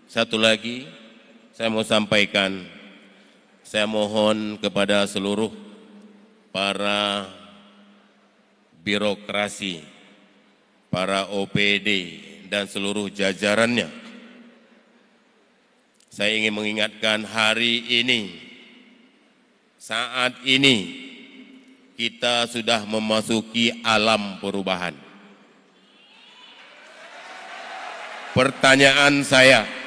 Satu lagi saya mau sampaikan, saya mohon kepada seluruh para birokrasi, para OPD dan seluruh jajarannya. Saya ingin mengingatkan hari ini, saat ini kita sudah memasuki alam perubahan. Pertanyaan saya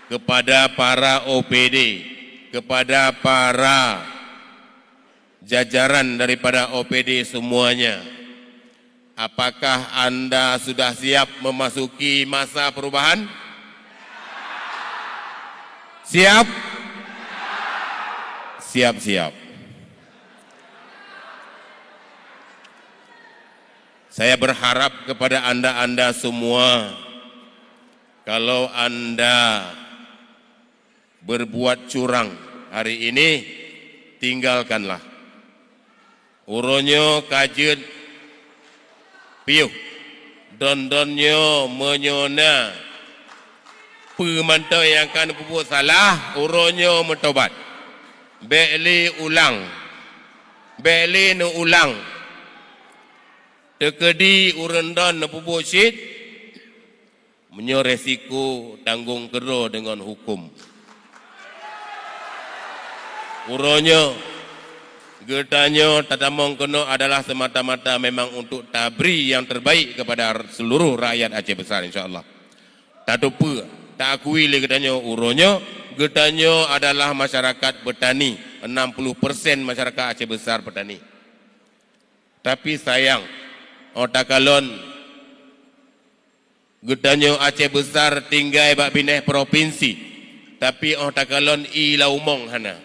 kepada para OPD, kepada para jajaran daripada OPD semuanya, apakah Anda sudah siap memasuki masa perubahan? Siap? Siap-siap. Saya berharap kepada Anda semua, kalau Anda berbuat curang hari ini, tinggalkanlah. Uronyo kajet piuh, don-donyo menyona, pemantau yang akan berbuat salah, uronyo mentobat. Beli ulang, beli nu ulang. Tekedi urendon nepubu syid, menyo resiko tanggung kero dengan hukum. Uronyo, gertanyo tatamong keno adalah semata-mata memang untuk tabri yang terbaik kepada seluruh rakyat Aceh Besar, insyaAllah. Tak lupa, tak akui lagi gertanyo uronyo, gertanyo adalah masyarakat petani, 60% masyarakat Aceh Besar petani. Tapi sayang, otakalon gedanyo Aceh Besar tinggal bak bineh provinsi, tapi otakalon i laumong hana.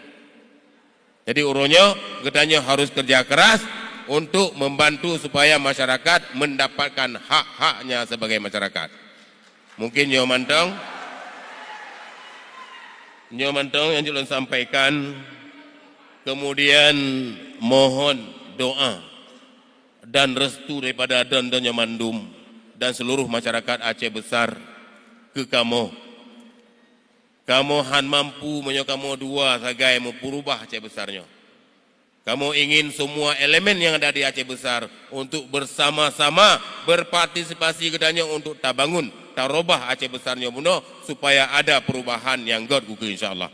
Jadi uronyo gedanyo harus kerja keras untuk membantu supaya masyarakat mendapatkan hak-haknya sebagai masyarakat. Mungkin nyo mantong yang julun sampaikan, kemudian mohon doa dan restu daripada don-donyo mandum dan seluruh masyarakat Aceh Besar ke kamu. Kamu han mampu menyo kamu dua sagai mempurubah Aceh Besarnya. Kamu ingin semua elemen yang ada di Aceh Besar untuk bersama-sama berpartisipasi kedanyo untuk tabangun, tarobah Aceh Besarnya buno supaya ada perubahan yang God kuku insyaAllah.